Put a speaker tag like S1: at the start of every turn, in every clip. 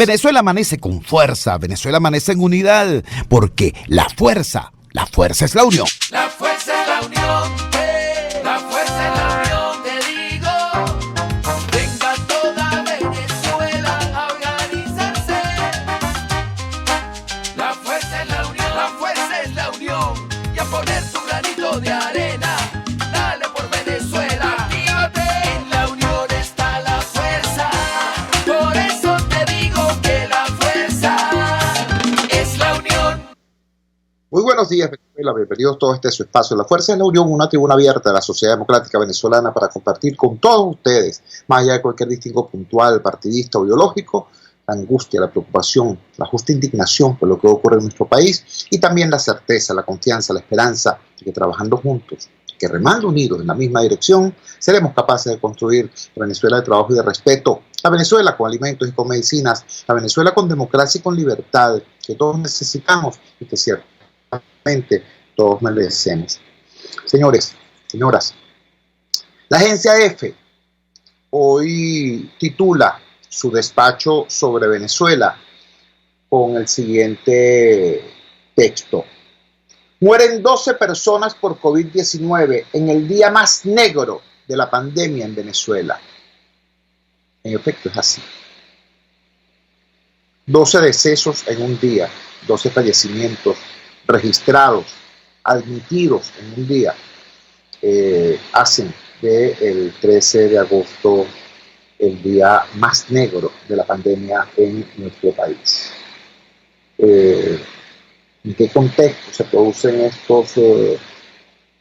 S1: Venezuela amanece con fuerza, Venezuela amanece en unidad, porque la fuerza es la unión.
S2: La fuerza es la unión, la fuerza es la unión, te digo. Venga toda Venezuela a organizarse. La fuerza es la unión, la fuerza es la unión. Y a poner tu granito de arena, dale por Venezuela. Actívate, en la unión está la fuerza. Por eso te digo que la fuerza es la unión.
S3: Muy buenos días, Venezuela. Bienvenidos todos a este su espacio. La Fuerza de la Unión, una tribuna abierta de la sociedad democrática venezolana para compartir con todos ustedes, más allá de cualquier distingo puntual, partidista o ideológico, la angustia, la preocupación, la justa indignación por lo que ocurre en nuestro país y también la certeza, la confianza, la esperanza de que trabajando juntos, que remando unidos en la misma dirección, seremos capaces de construir la Venezuela de trabajo y de respeto, la Venezuela con alimentos y con medicinas, la Venezuela con democracia y con libertad, que todos necesitamos y que ciertamente todos merecemos. Señores, señoras, la agencia EFE hoy titula su despacho sobre Venezuela con el siguiente texto: mueren 12 personas por COVID-19 en el día más negro de la pandemia en Venezuela. En efecto, es así. 12 decesos en un día, 12 fallecimientos registrados, admitidos en un día, hacen del 13 de agosto el día más negro de la pandemia en nuestro país. ¿En qué contexto se producen estos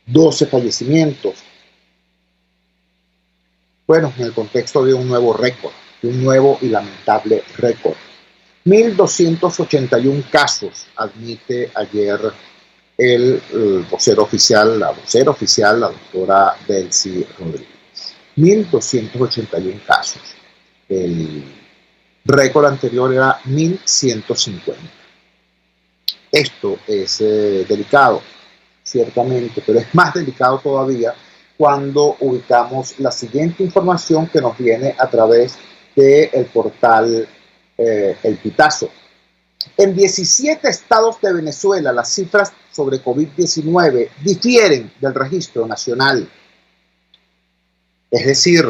S3: 12 fallecimientos? Bueno, en el contexto de un nuevo récord, de un nuevo y lamentable récord. 1.281 casos admite ayer el vocero oficial, la vocera oficial, la doctora Delcy Rodríguez. 1.281 casos. El récord anterior era 1.150. Esto es delicado, ciertamente, pero es más delicado todavía cuando ubicamos la siguiente información que nos viene a través del portal El Pitazo. En 17 estados de Venezuela las cifras sobre COVID-19 difieren del registro nacional. Es decir,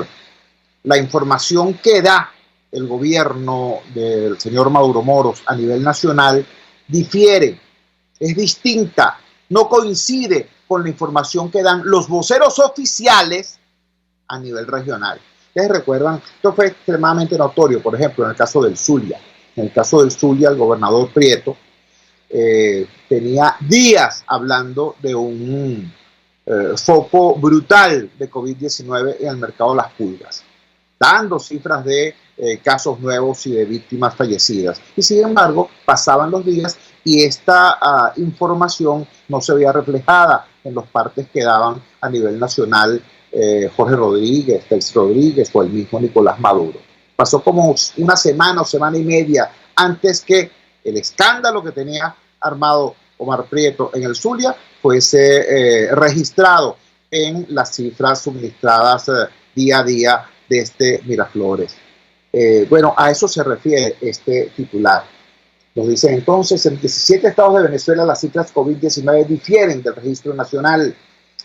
S3: la información que da el gobierno del señor Maduro Moros a nivel nacional difiere, es distinta, no coincide con la información que dan los voceros oficiales a nivel regional. Ustedes recuerdan, esto fue extremadamente notorio, por ejemplo, en el caso del Zulia. En el caso del Zulia, el gobernador Prieto tenía días hablando de un foco brutal de COVID-19 en el mercado de las pulgas, dando cifras de casos nuevos y de víctimas fallecidas. Y sin embargo, pasaban los días y esta información no se veía reflejada en los partes que daban a nivel nacional Jorge Rodríguez, Delcy Rodríguez o el mismo Nicolás Maduro. Pasó como una semana o semana y media antes que el escándalo que tenía armado Omar Prieto en el Zulia fuese registrado en las cifras suministradas día a día desde Miraflores. Bueno, a eso se refiere este titular. Nos dice entonces, en 17 estados de Venezuela las cifras COVID-19 difieren del registro nacional.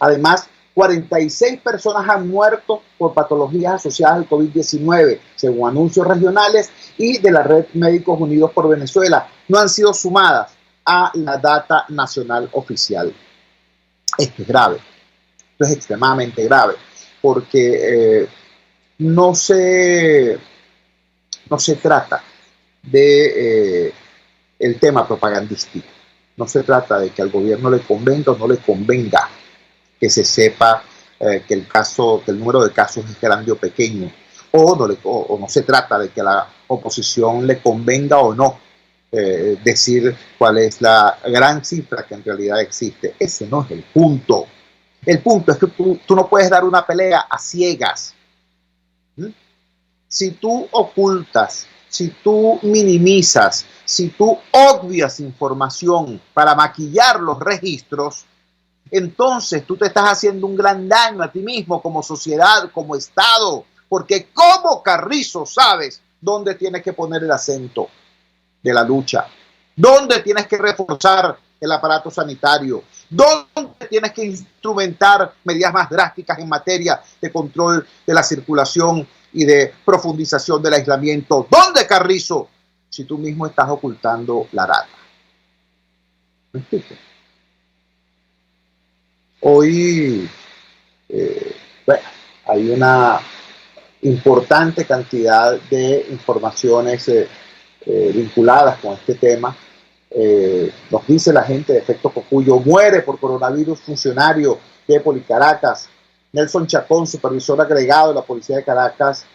S3: Además, 46 personas han muerto por patologías asociadas al COVID-19, según anuncios regionales y de la Red Médicos Unidos por Venezuela. No han sido sumadas a la data nacional oficial. Esto es grave, esto es extremadamente grave, porque no se trata de el tema propagandístico. No se trata de que al gobierno le convenga o no le convenga que se sepa que el número de casos es grande o pequeño, o no se trata de que a la oposición le convenga o no decir cuál es la gran cifra que en realidad existe. Ese no es el punto. El punto es que tú no puedes dar una pelea a ciegas. Si tú ocultas, si tú minimizas, si tú obvias información para maquillar los registros, entonces tú te estás haciendo un gran daño a ti mismo como sociedad, como Estado, porque como Carrizo sabes dónde tienes que poner el acento de la lucha, dónde tienes que reforzar el aparato sanitario, dónde tienes que instrumentar medidas más drásticas en materia de control de la circulación y de profundización del aislamiento. ¿Dónde, Carrizo? Si tú mismo estás ocultando la data. ¿Me explico? Hoy, bueno, hay una importante cantidad de informaciones vinculadas con este tema. Nos dice la gente de Efecto Cocuyo: muere por coronavirus funcionario de Policaracas. Nelson Chacón, supervisor agregado de la Policía de Caracas,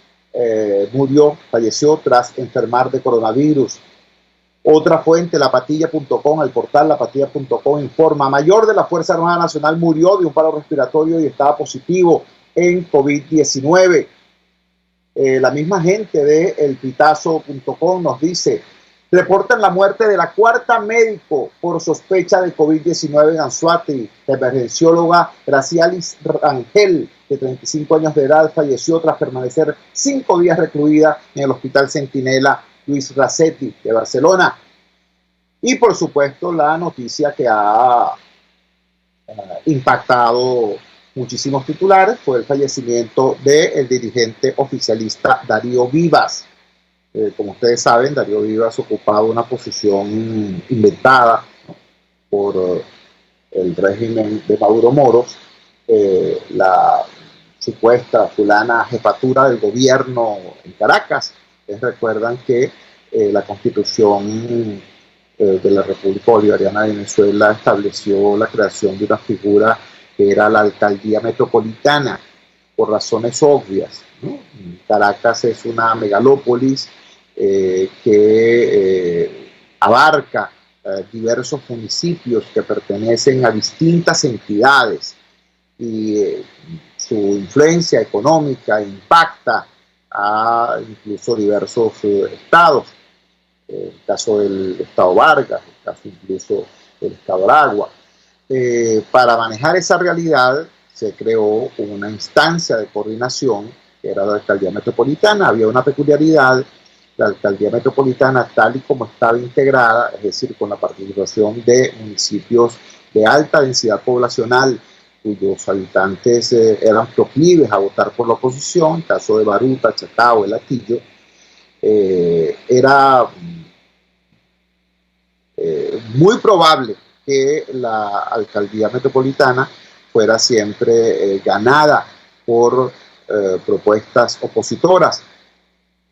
S3: falleció tras enfermar de coronavirus. Otra fuente, lapatilla.com, el portal lapatilla.com informa: mayor de la Fuerza Armada Nacional murió de un paro respiratorio y estaba positivo en COVID-19. La misma gente de elpitazo.com nos dice: reportan la muerte de la cuarta médico por sospecha de COVID-19 en Anzoátegui. La emergencióloga Gracialis Rangel, de 35 años de edad, falleció tras permanecer 5 días recluida en el Hospital Centinela Luis Racetti de Barcelona. Y por supuesto la noticia que ha impactado muchísimos titulares fue el fallecimiento del dirigente oficialista Darío Vivas. Como ustedes saben, Darío Vivas ocupaba una posición inventada por el régimen de Maduro Moros, la supuesta fulana jefatura del gobierno en Caracas. Ustedes recuerdan que la Constitución de la República Bolivariana de Venezuela estableció la creación de una figura que era la alcaldía metropolitana, por razones obvias, ¿no? Caracas es una megalópolis que abarca diversos municipios que pertenecen a distintas entidades, y su influencia económica impacta a incluso diversos estados. El caso del estado Vargas, el caso incluso del estado Aragua. Para manejar esa realidad se creó una instancia de coordinación que era la alcaldía metropolitana. Había una peculiaridad: la alcaldía metropolitana, tal y como estaba integrada, es decir, con la participación de municipios de alta densidad poblacional, cuyos habitantes eran proclives a votar por la oposición, en caso de Baruta, Chacao, El Hatillo, era muy probable que la alcaldía metropolitana fuera siempre ganada por propuestas opositoras,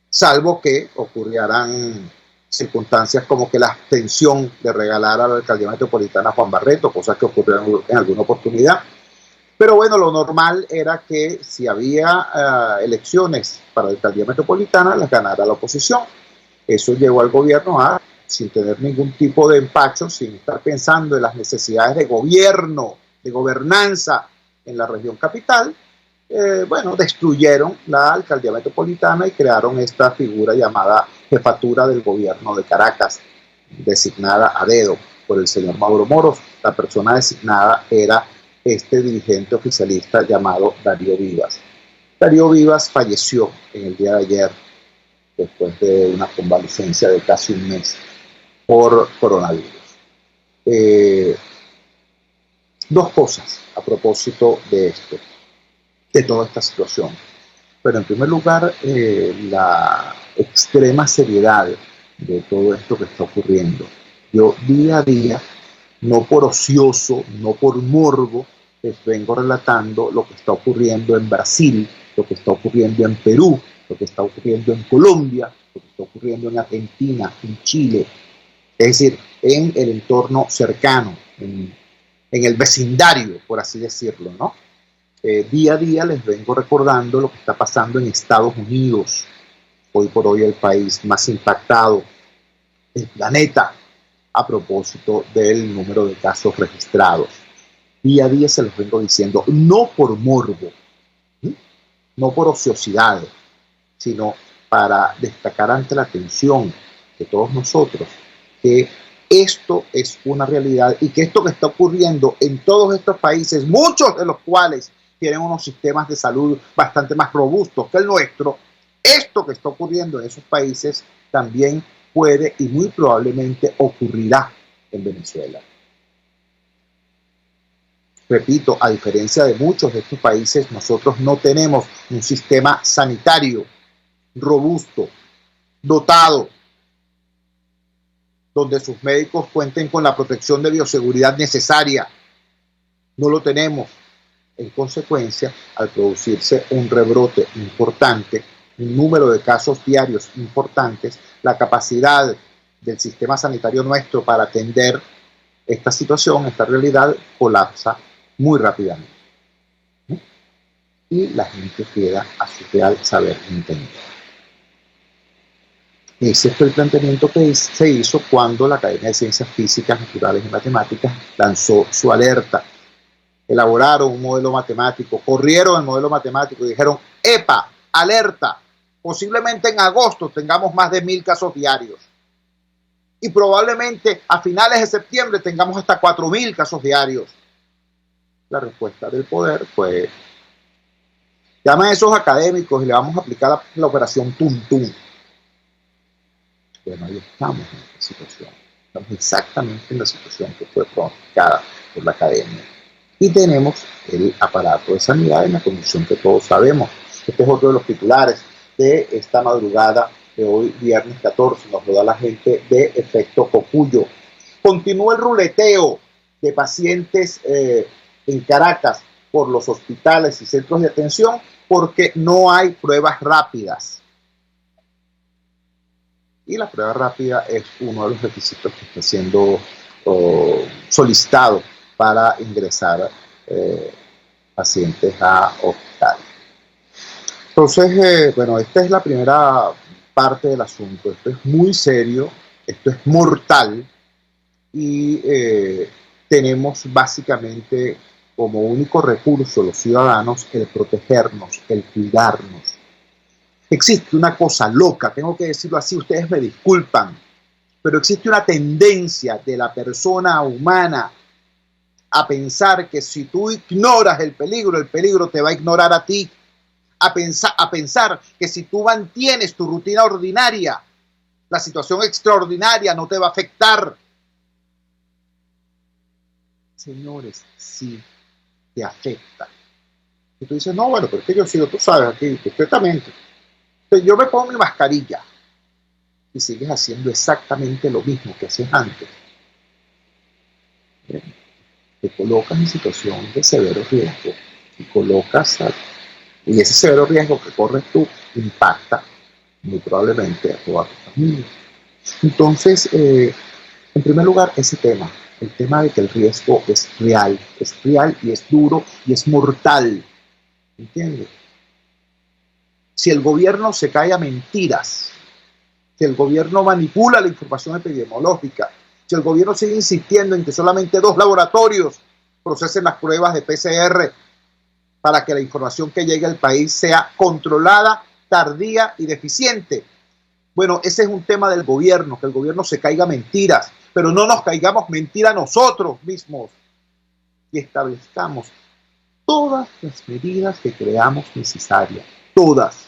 S3: salvo que ocurrieran circunstancias como que la abstención de regalar a la alcaldía metropolitana a Juan Barreto, cosas que ocurrieron en alguna oportunidad. Pero bueno, lo normal era que si había elecciones para la alcaldía metropolitana, las ganara la oposición. Eso llevó al gobierno a, sin tener ningún tipo de empacho, sin estar pensando en las necesidades de gobierno, de gobernanza en la región capital, bueno, destruyeron la alcaldía metropolitana y crearon esta figura llamada jefatura del gobierno de Caracas, designada a dedo por el señor Mauro Moros. La persona designada era este dirigente oficialista llamado Darío Vivas. Darío Vivas falleció en el día de ayer, después de una convalecencia de casi un mes por coronavirus. Dos cosas a propósito de esto, de toda esta situación. Pero en primer lugar, la extrema seriedad de todo esto que está ocurriendo. Yo día a día, no por ocioso, no por morbo, les vengo relatando lo que está ocurriendo en Brasil, lo que está ocurriendo en Perú, lo que está ocurriendo en Colombia, lo que está ocurriendo en Argentina, en Chile, es decir, en el entorno cercano, en el vecindario, por así decirlo, ¿no? Día a día les vengo recordando lo que está pasando en Estados Unidos, hoy por hoy el país más impactado del planeta, a propósito del número de casos registrados. Día a día se los vengo diciendo, no por morbo, no por ociosidad, sino para destacar ante la atención de todos nosotros que esto es una realidad y que esto que está ocurriendo en todos estos países, muchos de los cuales tienen unos sistemas de salud bastante más robustos que el nuestro, esto que está ocurriendo en esos países también puede y muy probablemente ocurrirá en Venezuela. Repito, a diferencia de muchos de estos países, nosotros no tenemos un sistema sanitario robusto, dotado, donde sus médicos cuenten con la protección de bioseguridad necesaria. No lo tenemos. En consecuencia, al producirse un rebrote importante, un número de casos diarios importantes, la capacidad del sistema sanitario nuestro para atender esta situación, esta realidad, colapsa muy rápidamente. Y la gente queda a su real saber entender. Ese fue el planteamiento que se hizo cuando la Academia de Ciencias Físicas, Naturales y Matemáticas lanzó su alerta. Elaboraron un modelo matemático, corrieron el modelo matemático y dijeron, ¡epa! ¡Alerta! Posiblemente en agosto tengamos más de 1000 casos diarios. Y probablemente a finales de septiembre tengamos hasta 4000 casos diarios. La respuesta del poder fue, llaman a esos académicos y le vamos a aplicar la operación Tuntún. Bueno, ahí estamos en esta situación. Estamos exactamente en la situación que fue pronosticada por la academia. Y tenemos el aparato de sanidad en la condición que todos sabemos. Este es otro de los titulares de esta madrugada de hoy, viernes 14. Nos lo da la gente de Efecto Cocuyo. Continúa el ruleteo de pacientes en Caracas por los hospitales y centros de atención porque no hay pruebas rápidas. Y la prueba rápida es uno de los requisitos que está siendo solicitado para ingresar pacientes a hospital. Entonces, bueno, esta es la primera parte del asunto. Esto es muy serio, esto es mortal y tenemos básicamente como único recurso los ciudadanos el protegernos, el cuidarnos. Existe una cosa loca, tengo que decirlo así, ustedes me disculpan, pero existe una tendencia de la persona humana a pensar que si tú ignoras el peligro te va a ignorar a ti. A pensar que si tú mantienes tu rutina ordinaria, la situación extraordinaria no te va a afectar. Señores, sí te afecta. Y tú dices, no, bueno, pero es que yo sigo, tú sabes, aquí perfectamente. Yo me pongo mi mascarilla y sigues haciendo exactamente lo mismo que hacías antes. Te colocas en situación de severo riesgo y ese severo riesgo que corres tú impacta muy probablemente a toda tu familia. Entonces, en primer lugar, ese tema, el tema de que el riesgo es real y es duro y es mortal. ¿Entiendes? Si el gobierno se cae a mentiras, si el gobierno manipula la información epidemiológica, si el gobierno sigue insistiendo en que solamente 2 laboratorios procesen las pruebas de PCR para que la información que llegue al país sea controlada, tardía y deficiente. Bueno, ese es un tema del gobierno, que el gobierno se caiga a mentiras, pero no nos caigamos mentiras nosotros mismos y establezcamos todas las medidas que creamos necesarias, todas.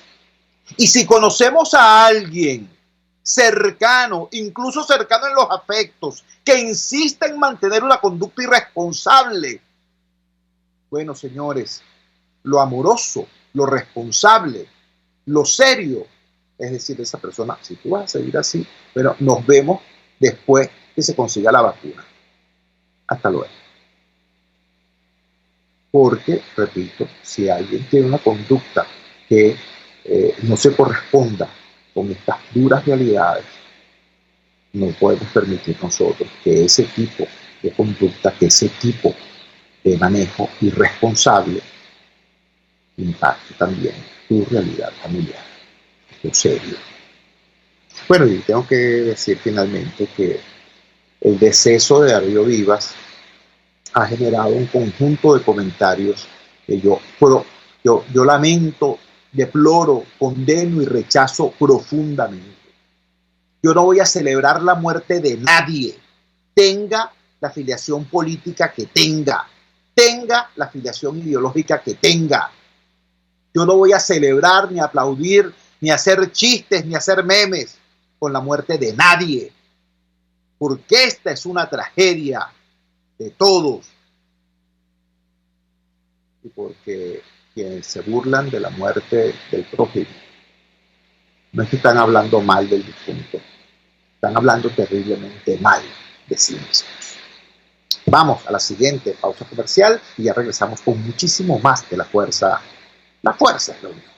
S3: Y si conocemos a alguien cercano, incluso cercano en los afectos, que insista en mantener una conducta irresponsable, bueno, señores, lo amoroso, lo responsable, lo serio, es decir, esa persona, si tú vas a seguir así, pero nos vemos después que se consiga la vacuna. Hasta luego. Porque, repito, si alguien tiene una conducta que no se corresponda con estas duras realidades, no podemos permitir nosotros que ese tipo de conducta, que ese tipo de manejo irresponsable impacte también tu realidad familiar. Esto es serio. Bueno, y tengo que decir finalmente que el deceso de Darío Vivas ha generado un conjunto de comentarios que yo lamento, deploro, condeno y rechazo profundamente. Yo no voy a celebrar la muerte de nadie, tenga la afiliación política que tenga la afiliación ideológica que tenga. Yo no voy a celebrar ni aplaudir ni hacer chistes, ni hacer memes con la muerte de nadie, porque esta es una tragedia de todos y porque quienes se burlan de la muerte del prójimo no es que están hablando mal del difunto, están hablando terriblemente mal de sí mismos. Vamos a la siguiente pausa comercial y ya regresamos con muchísimo más de La Fuerza. La Fuerza es la unión.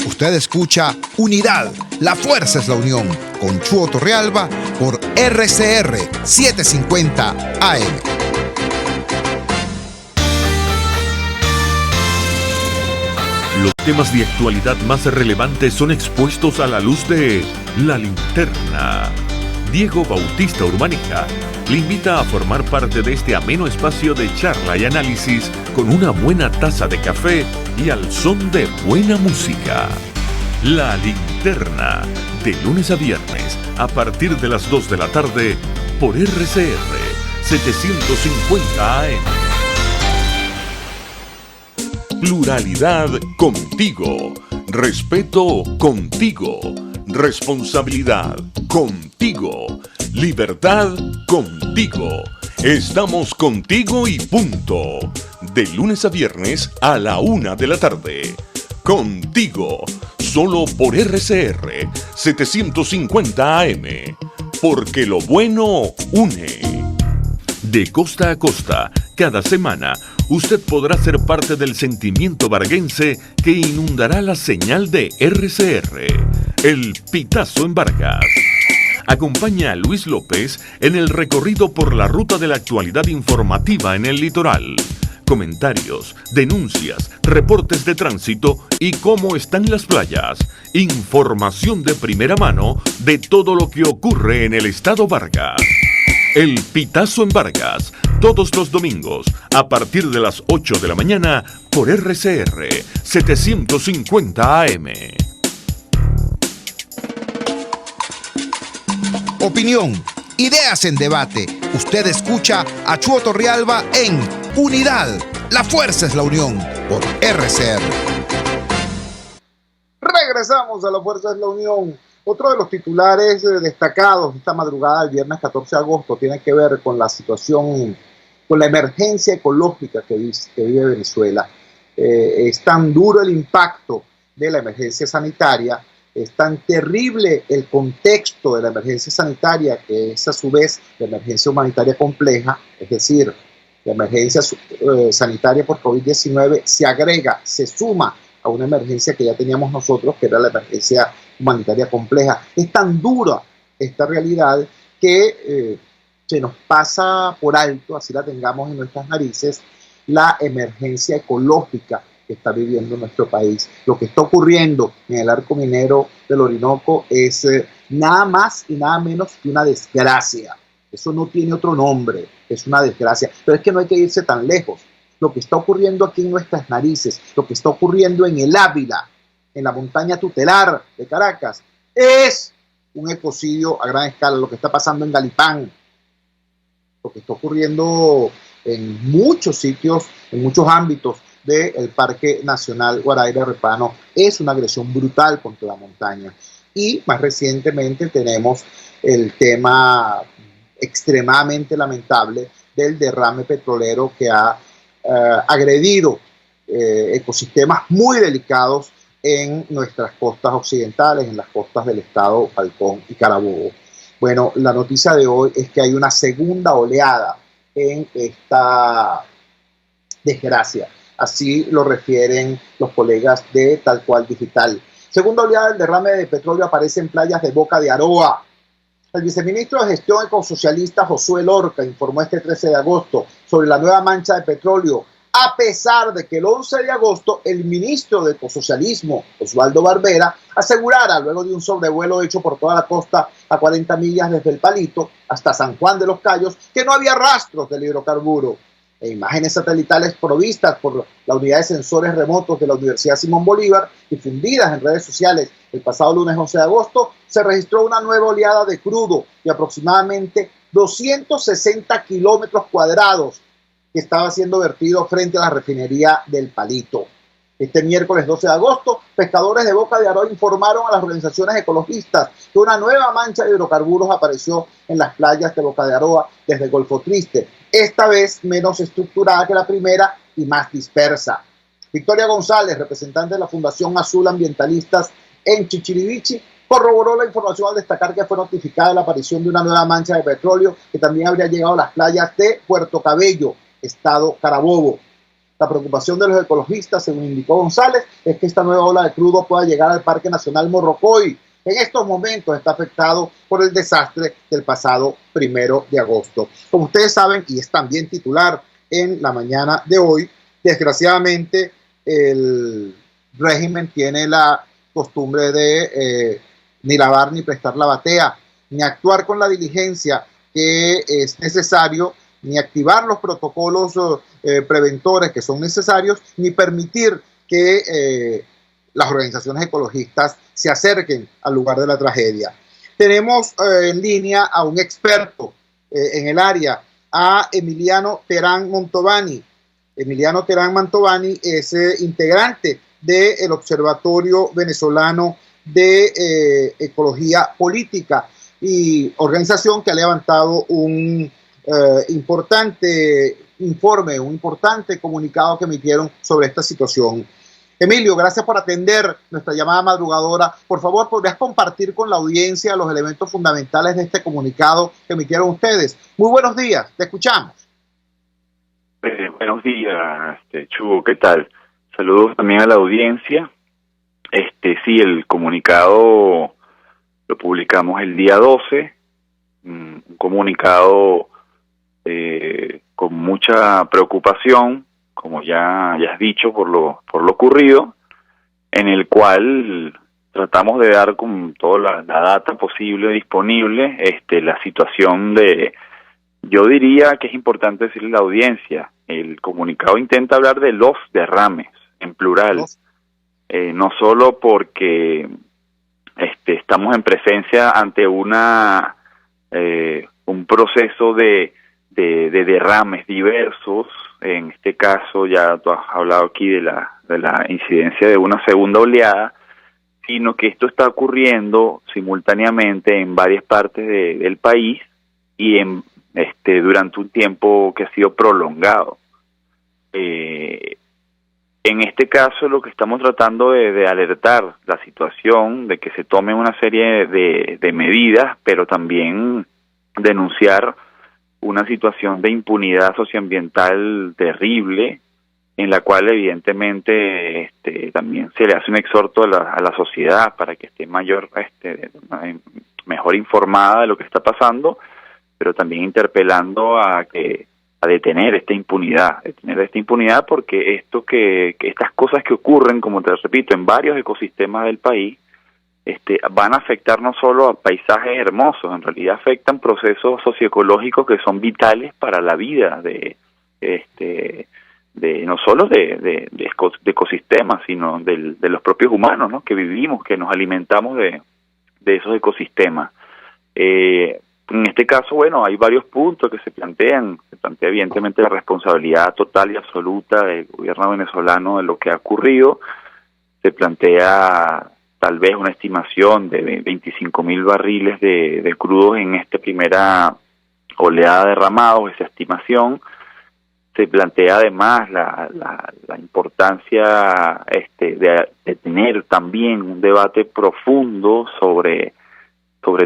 S1: Usted escucha Unidad, La Fuerza es la Unión, con Chuo Torrealba por RCR 750 AM.
S4: Los temas de actualidad más relevantes son expuestos a la luz de La Linterna. Diego Bautista Urbanica le invita a formar parte de este ameno espacio de charla y análisis con una buena taza de café y al son de buena música. La Linterna, de lunes a viernes, a partir de las 2 de la tarde, por RCR 750 AM. Pluralidad contigo, respeto contigo, responsabilidad contigo, libertad contigo. Estamos contigo y punto. De lunes a viernes a la 1 de la tarde. Contigo, solo por RCR 750 AM. Porque lo bueno une. De costa a costa, cada semana, usted podrá ser parte del sentimiento varguense que inundará la señal de RCR, el Pitazo en Vargas. Acompaña a Luis López en el recorrido por la ruta de la actualidad informativa en el litoral. Comentarios, denuncias, reportes de tránsito y cómo están las playas. Información de primera mano de todo lo que ocurre en el estado Vargas. El Pitazo en Vargas, todos los domingos, a partir de las 8 de la mañana, por RCR 750 AM.
S1: Opinión, ideas en debate. Usted escucha a Chuo Torrealba en Unidad, La Fuerza es la Unión, por RCR.
S3: Regresamos a La Fuerza es la Unión. Otro de los titulares destacados esta madrugada del viernes 14 de agosto tiene que ver con la situación, con la emergencia ecológica que vive Venezuela. Es tan duro el impacto de la emergencia sanitaria, es tan terrible el contexto de la emergencia sanitaria, que es a su vez la emergencia humanitaria compleja, es decir, la emergencia sanitaria por COVID-19 se agrega, se suma a una emergencia que ya teníamos nosotros, que era la emergencia humanitaria compleja. Es tan dura esta realidad que se nos pasa por alto, así la tengamos en nuestras narices, la emergencia ecológica que está viviendo nuestro país. Lo que está ocurriendo en el arco minero del Orinoco es nada más y nada menos que una desgracia. Eso no tiene otro nombre, es una desgracia. Pero es que no hay que irse tan lejos. Lo que está ocurriendo aquí en nuestras narices, lo que está ocurriendo en el Ávila, en la montaña tutelar de Caracas, es un ecocidio a gran escala. Lo que está pasando en Galipán, lo que está ocurriendo en muchos sitios, en muchos ámbitos del Parque Nacional Guaraíra-Repano, es una agresión brutal contra la montaña. Y más recientemente tenemos el tema extremadamente lamentable del derrame petrolero que ha agredido ecosistemas muy delicados en nuestras costas occidentales, en las costas del estado Falcón y Carabobo. Bueno, la noticia de hoy es que hay una segunda oleada en esta desgracia. Así lo refieren los colegas de Tal Cual Digital. Segunda oleada del derrame de petróleo aparece en playas de Boca de Aroa. El viceministro de Gestión Ecosocialista Josué Lorca informó este 13 de agosto sobre la nueva mancha de petróleo, a pesar de que el 11 de agosto el ministro de Ecosocialismo, Osvaldo Barbera, asegurara, luego de un sobrevuelo hecho por toda la costa a 40 millas desde El Palito hasta San Juan de los Cayos, que no había rastros del hidrocarburo. E imágenes satelitales provistas por la unidad de sensores remotos de la Universidad Simón Bolívar, difundidas en redes sociales el pasado lunes 11 de agosto, se registró una nueva oleada de crudo de aproximadamente 260 kilómetros cuadrados que estaba siendo vertido frente a la refinería del Palito. Este miércoles 12 de agosto, pescadores de Boca de Aroa informaron a las organizaciones ecologistas que una nueva mancha de hidrocarburos apareció en las playas de Boca de Aroa desde el Golfo Triste, esta vez menos estructurada que la primera y más dispersa. Victoria González, representante de la Fundación Azul Ambientalistas en Chichirivichi, corroboró la información al destacar que fue notificada la aparición de una nueva mancha de petróleo que también habría llegado a las playas de Puerto Cabello, estado Carabobo. La preocupación de los ecologistas, según indicó González, es que esta nueva ola de crudo pueda llegar al Parque Nacional Morrocoy. En estos momentos está afectado por el desastre del pasado 1 de agosto. Como ustedes saben, y es también titular en la mañana de hoy, desgraciadamente el régimen tiene la costumbre de ni lavar ni prestar la batea, ni actuar con la diligencia que es necesario, ni activar los protocolos preventores que son necesarios, ni permitir que las organizaciones ecologistas se acerquen al lugar de la tragedia. Tenemos en línea a un experto en el área, a Emiliano Terán Mantovani. Emiliano Terán Mantovani es integrante del Observatorio Venezolano de Ecología Política y organización que ha levantado un importante informe, un importante comunicado que emitieron sobre esta situación. Emilio, gracias por atender nuestra llamada madrugadora. Por favor, ¿podrías compartir con la audiencia los elementos fundamentales de este comunicado que emitieron ustedes? Muy buenos días, te escuchamos.
S5: Buenos días, Chugo, ¿qué tal? Saludos también a la audiencia. Sí, el comunicado lo publicamos el día 12, un comunicado con mucha preocupación, como ya has dicho, por lo ocurrido, en el cual tratamos de dar con toda la data posible disponible, la situación de, yo diría que es importante decirle a la audiencia, el comunicado intenta hablar de los derrames, en plural, no solo porque estamos en presencia ante un proceso de derrames diversos. En este caso ya tú has hablado aquí de la incidencia de una segunda oleada, sino que esto está ocurriendo simultáneamente en varias partes del país y durante un tiempo que ha sido prolongado. En este caso lo que estamos tratando de alertar la situación, de que se tome una serie de medidas, pero también denunciar una situación de impunidad socioambiental terrible, en la cual evidentemente también se le hace un exhorto a la sociedad para que esté mejor informada de lo que está pasando, pero también interpelando a detener esta impunidad, porque que estas cosas que ocurren, como te repito, en varios ecosistemas del país, van a afectar no solo a paisajes hermosos, en realidad afectan procesos socioecológicos que son vitales para la vida de no solo de ecosistemas, sino de los propios humanos, ¿no?, que vivimos, que nos alimentamos de esos ecosistemas. En este caso, bueno, hay varios puntos que se plantean. Se plantea evidentemente la responsabilidad total y absoluta del gobierno venezolano de lo que ha ocurrido. Se plantea tal vez una estimación de 25.000 barriles de crudos en esta primera oleada de derramados, esa estimación. Se plantea además la importancia de tener también un debate profundo sobre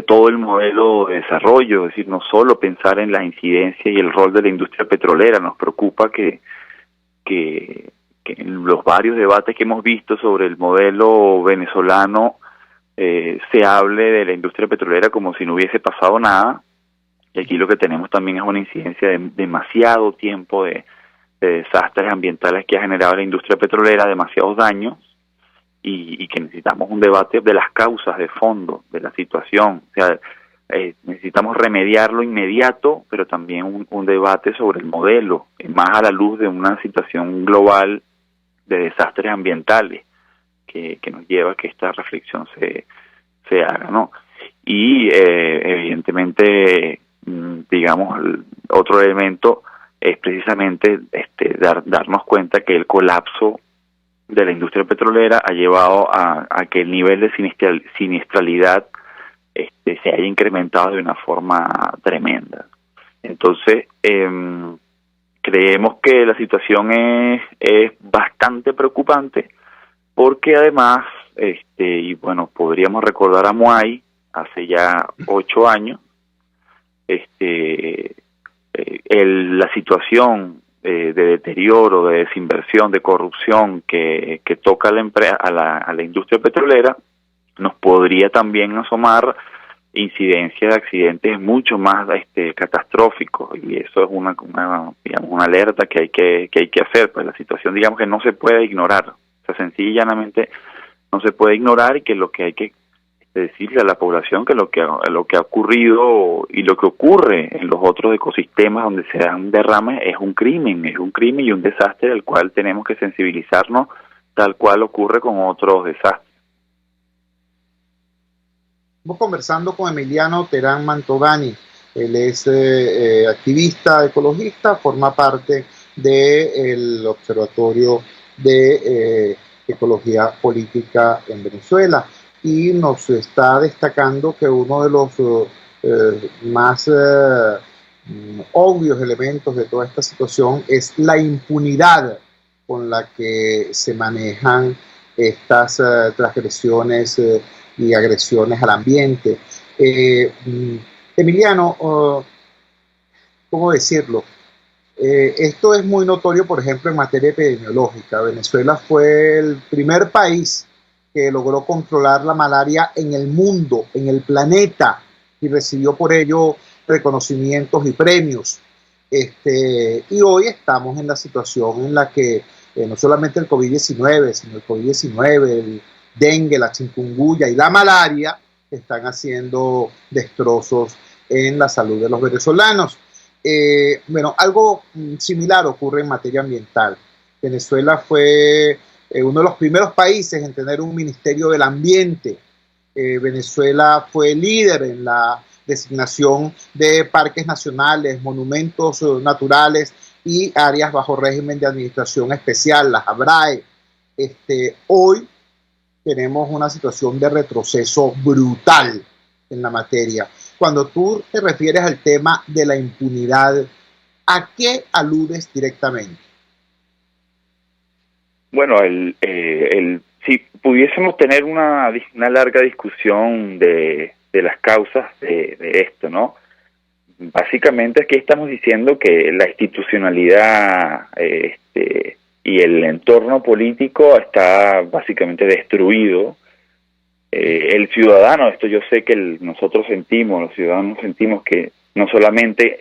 S5: todo el modelo de desarrollo, es decir, no solo pensar en la incidencia y el rol de la industria petrolera. Nos preocupa que en los varios debates que hemos visto sobre el modelo venezolano se hable de la industria petrolera como si no hubiese pasado nada, y aquí lo que tenemos también es una incidencia de demasiado tiempo de desastres ambientales que ha generado la industria petrolera, demasiados daños, y que necesitamos un debate de las causas de fondo de la situación. O sea, necesitamos remediarlo inmediato, pero también un debate sobre el modelo, más a la luz de una situación global de desastres ambientales que nos lleva a que esta reflexión se haga, ¿no? Y evidentemente, digamos, otro elemento es precisamente darnos cuenta que el colapso de la industria petrolera ha llevado a que el nivel de siniestralidad se haya incrementado de una forma tremenda. Entonces, creemos que la situación es bastante preocupante, porque además, y bueno, podríamos recordar a Moai hace ya 8 años, la situación de deterioro, de desinversión, de corrupción que toca a la industria petrolera, nos podría también asomar incidencia de accidentes mucho más catastróficos, y eso es digamos, una alerta que hay que hacer. Pues la situación, digamos, que no se puede ignorar, o sea, sencilla y llanamente no se puede ignorar, y que lo que hay que decirle a la población que lo que ha ocurrido y lo que ocurre en los otros ecosistemas donde se dan derrames es un crimen y un desastre del cual tenemos que sensibilizarnos, tal cual ocurre con otros desastres.
S3: Estamos conversando con Emiliano Terán Mantovani. Él es activista ecologista, forma parte del Observatorio de Ecología Política en Venezuela, y nos está destacando que uno de los más obvios elementos de toda esta situación es la impunidad con la que se manejan estas transgresiones y agresiones al ambiente. Emiliano, ¿cómo decirlo? Esto es muy notorio, por ejemplo, en materia epidemiológica. Venezuela fue el primer país que logró controlar la malaria en el mundo, en el planeta, y recibió por ello reconocimientos y premios. Y hoy estamos en la situación en la que no solamente el COVID-19, sino el COVID-19, el dengue, la chikungunya y la malaria están haciendo destrozos en la salud de los venezolanos. Bueno, algo similar ocurre en materia ambiental. Venezuela fue uno de los primeros países en tener un Ministerio del Ambiente. Venezuela fue líder en la designación de parques nacionales, monumentos naturales y áreas bajo régimen de administración especial, las ABRAE. Hoy tenemos una situación de retroceso brutal en la materia. Cuando tú te refieres al tema de la impunidad, ¿a qué aludes directamente?
S5: Bueno, si pudiésemos tener una larga discusión de las causas de esto, ¿no? Básicamente es que estamos diciendo que la institucionalidad y el entorno político está básicamente destruido. El ciudadano, esto yo sé que los ciudadanos sentimos que no solamente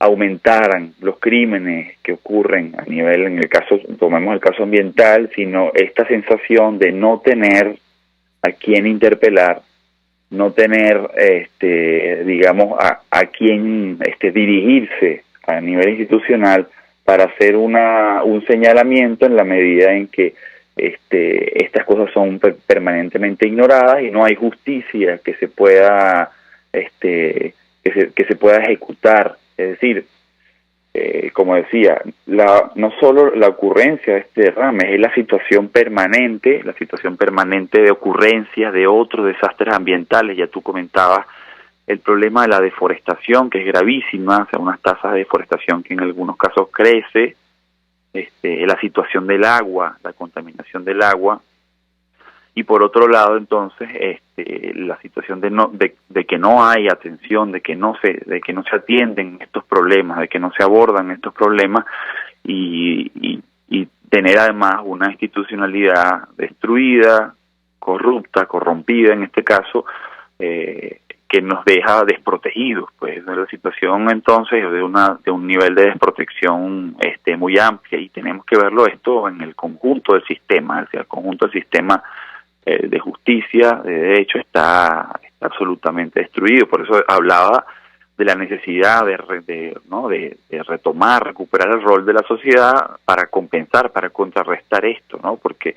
S5: aumentaran los crímenes que ocurren a nivel, tomemos el caso ambiental, sino esta sensación de no tener a quién interpelar, no tener, digamos, a quién dirigirse a nivel institucional para hacer un señalamiento en la medida en que estas cosas son permanentemente ignoradas y no hay justicia que se pueda que se pueda ejecutar. Es decir, como decía, no solo la ocurrencia de este derrame, es la situación permanente de ocurrencias de otros desastres ambientales. Ya tú comentabas el problema de la deforestación, que es gravísima, o sea, unas tasas de deforestación que en algunos casos crece, la situación del agua, la contaminación del agua, y por otro lado entonces la situación de que no hay atención, de que no se atienden estos problemas, de que no se abordan estos problemas, y tener además una institucionalidad destruida, corrupta, corrompida en este caso, que nos deja desprotegidos. Pues la situación entonces de un nivel de desprotección muy amplia, y tenemos que verlo esto en el conjunto del sistema. Es decir, el conjunto del sistema de justicia, de derecho, está absolutamente destruido. Por eso hablaba de la necesidad de retomar, recuperar el rol de la sociedad para compensar, para contrarrestar esto, ¿no? Porque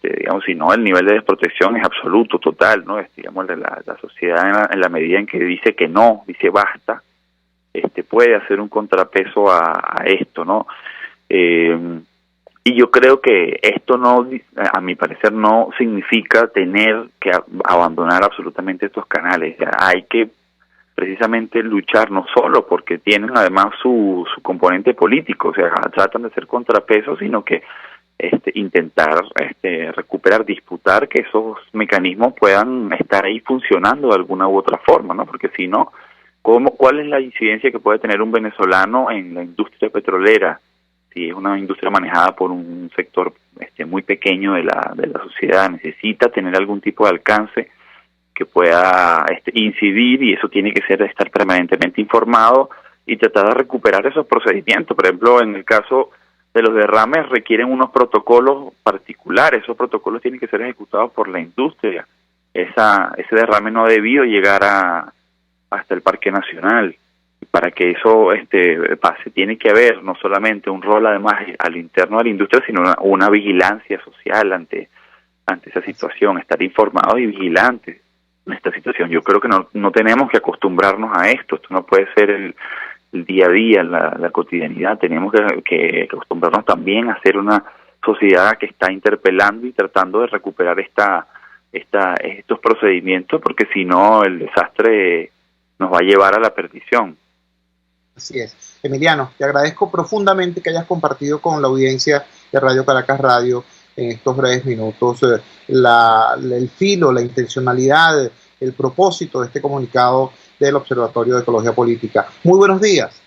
S5: digamos, si no, el nivel de desprotección es absoluto, total, ¿no? Digamos, la sociedad en la medida en que dice que no, dice basta, puede hacer un contrapeso a esto, ¿no? Y yo creo que esto no, a mi parecer, no significa tener que abandonar absolutamente estos canales. Hay que precisamente luchar no solo porque tienen además su componente político, o sea, tratan de ser contrapesos, sino que intentar recuperar, disputar que esos mecanismos puedan estar ahí funcionando de alguna u otra forma, ¿no? Porque si no, ¿cuál es la incidencia que puede tener un venezolano en la industria petrolera? Si es una industria manejada por un sector muy pequeño de la sociedad, necesita tener algún tipo de alcance que pueda incidir, y eso tiene que ser estar permanentemente informado y tratar de recuperar esos procedimientos. Por ejemplo, en el caso de los derrames requieren unos protocolos particulares, esos protocolos tienen que ser ejecutados por la industria. Ese derrame no ha debido llegar hasta el Parque Nacional. Para que eso pase, tiene que haber no solamente un rol además al interno de la industria, sino una vigilancia social ante esa situación, estar informados y vigilantes en esta situación. Yo creo que no tenemos que acostumbrarnos a esto no puede ser el día a día, la cotidianidad. Tenemos que acostumbrarnos también a ser una sociedad que está interpelando y tratando de recuperar estos procedimientos, porque si no el desastre nos va a llevar a la perdición.
S3: Así es. Emiliano, te agradezco profundamente que hayas compartido con la audiencia de Radio Caracas Radio en estos breves minutos el filo, la intencionalidad, el propósito de este comunicado del Observatorio de Ecología Política. Muy buenos días.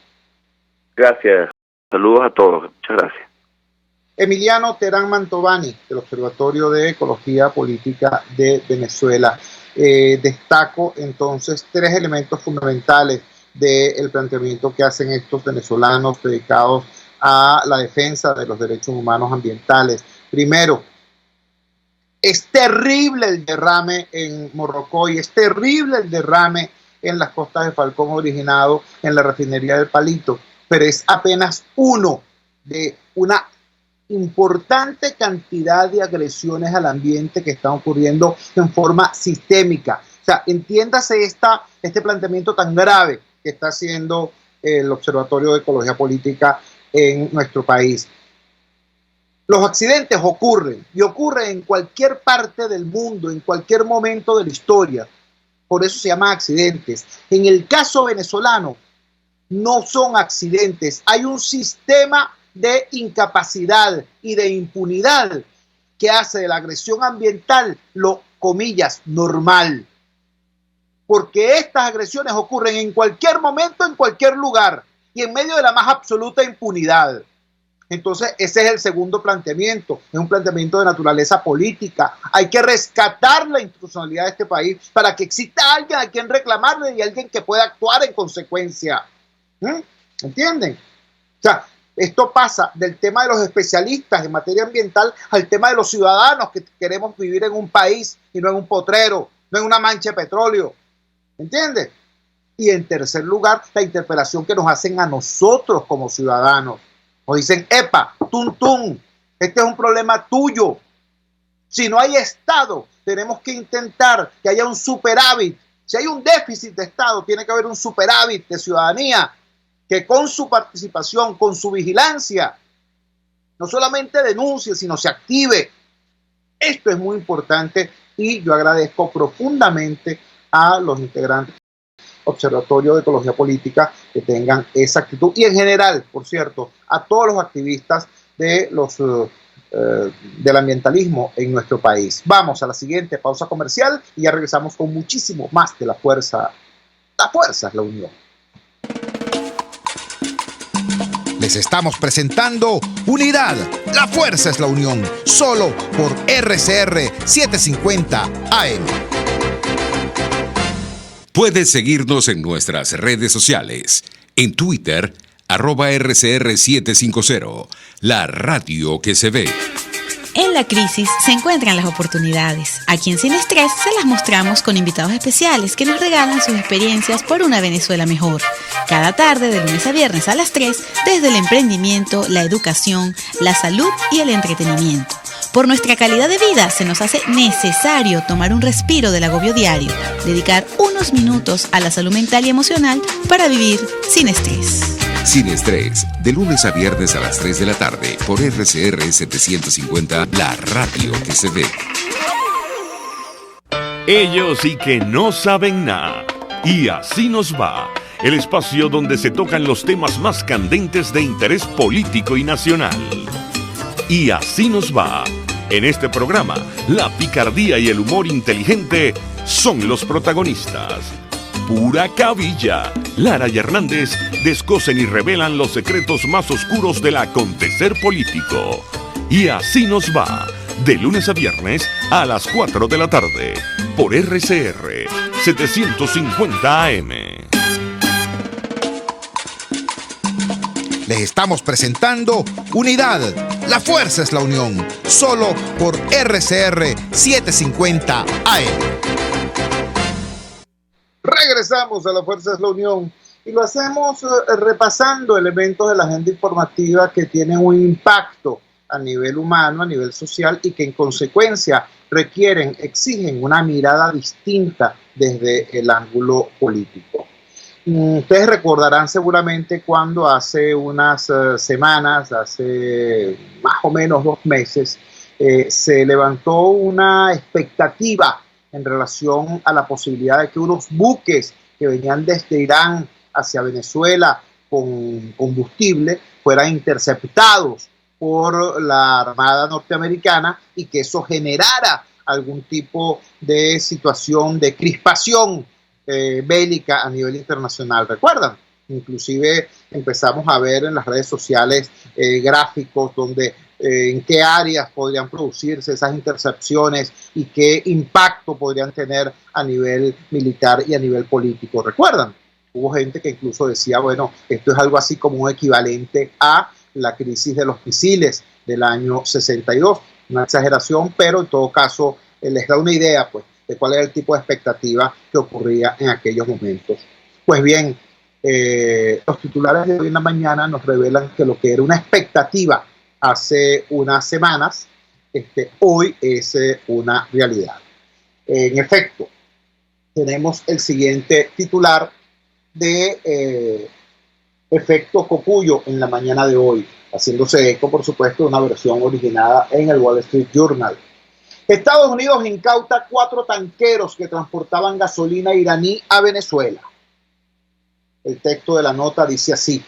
S5: Gracias. Saludos a todos. Muchas gracias.
S3: Emiliano Terán Mantovani, del Observatorio de Ecología Política de Venezuela. Destaco entonces 3 elementos fundamentales del planteamiento que hacen estos venezolanos dedicados a la defensa de los derechos humanos ambientales. Primero, es terrible el derrame en Morrocoy, es terrible el derrame en las costas de Falcón originado en la refinería del Palito, pero es apenas uno de una importante cantidad de agresiones al ambiente que están ocurriendo en forma sistémica. O sea, entiéndase este planteamiento tan grave que está haciendo el Observatorio de Ecología Política en nuestro país. Los accidentes ocurren y ocurren en cualquier parte del mundo, en cualquier momento de la historia. Por eso se llaman accidentes. En el caso venezolano, no son accidentes. Hay un sistema de incapacidad y de impunidad que hace de la agresión ambiental lo, comillas, normal. Porque estas agresiones ocurren en cualquier momento, en cualquier lugar y en medio de la más absoluta impunidad. Entonces, ese es el segundo planteamiento, es un planteamiento de naturaleza política. Hay que rescatar la institucionalidad de este país para que exista alguien a quien reclamarle y alguien que pueda actuar en consecuencia. ¿Entienden? O sea, esto pasa del tema de los especialistas en materia ambiental al tema de los ciudadanos que queremos vivir en un país y no en un potrero, no en una mancha de petróleo. ¿Entiendes? Y en tercer lugar, la interpelación que nos hacen a nosotros como ciudadanos. Nos dicen, epa, tum, este es un problema tuyo. Si no hay Estado, tenemos que intentar que haya un superávit. Si hay un déficit de Estado, tiene que haber un superávit de ciudadanía que con su participación, con su vigilancia, no solamente denuncie, sino se active. Esto es muy importante y yo agradezco profundamente a los integrantes del Observatorio de Ecología Política que tengan esa actitud y en general, por cierto, a todos los activistas de del ambientalismo en nuestro país. Vamos a la siguiente pausa comercial y ya regresamos con muchísimo más de La Fuerza. La fuerza es la unión.
S1: Les estamos presentando Unidad, la fuerza es la unión, solo por RCR 750 AM.
S6: Puedes seguirnos en nuestras redes sociales. En Twitter, @RCR750, la radio que se ve.
S7: En la crisis se encuentran las oportunidades. Aquí en Sin Estrés se las mostramos con invitados especiales que nos regalan sus experiencias por una Venezuela mejor. Cada tarde, de lunes a viernes a las 3, desde el emprendimiento, la educación, la salud y el entretenimiento. Por nuestra calidad de vida se nos hace necesario tomar un respiro del agobio diario, dedicar unos minutos a la salud mental y emocional para vivir sin estrés.
S6: Sin estrés, de lunes a viernes a las 3 de la tarde por RCR 750, la radio que se ve.
S4: Ellos sí que no saben nada. Y así nos va. El espacio donde se tocan los temas más candentes de interés político y nacional. Y así nos va. En este programa, la picardía y el humor inteligente son los protagonistas. Pura cabilla. Lara y Hernández descosen y revelan los secretos más oscuros del acontecer político. Y así nos va. De lunes a viernes a las 4 de la tarde. Por RCR 750 AM.
S1: Les estamos presentando Unidad. La fuerza es la unión. Solo por RCR 750 AM.
S3: Regresamos a La Fuerza es la Unión y lo hacemos repasando elementos de la agenda informativa que tienen un impacto a nivel humano, a nivel social y que en consecuencia exigen una mirada distinta desde el ángulo político. Ustedes recordarán seguramente cuando hace unas semanas, hace más o menos 2 meses, se levantó una expectativa en relación a la posibilidad de que unos buques que venían desde Irán hacia Venezuela con combustible fueran interceptados por la Armada norteamericana y que eso generara algún tipo de situación de crispación bélica a nivel internacional. ¿Recuerdan? Inclusive empezamos a ver en las redes sociales gráficos donde en qué áreas podrían producirse esas intercepciones y qué impacto podrían tener a nivel militar y a nivel político. ¿Recuerdan? Hubo gente que incluso decía, bueno, esto es algo así como un equivalente a la crisis de los misiles del año 62. Una exageración, pero en todo caso les da una idea pues, de cuál era el tipo de expectativa que ocurría en aquellos momentos. Pues bien, los titulares de hoy en la mañana nos revelan que lo que era una expectativa hace unas semanas, hoy es una realidad. En efecto, tenemos el siguiente titular de efecto Cocuyo en la mañana de hoy, haciéndose eco, por supuesto, de una versión originada en el Wall Street Journal. Estados Unidos incauta 4 tanqueros que transportaban gasolina iraní a Venezuela. El texto de la nota dice así.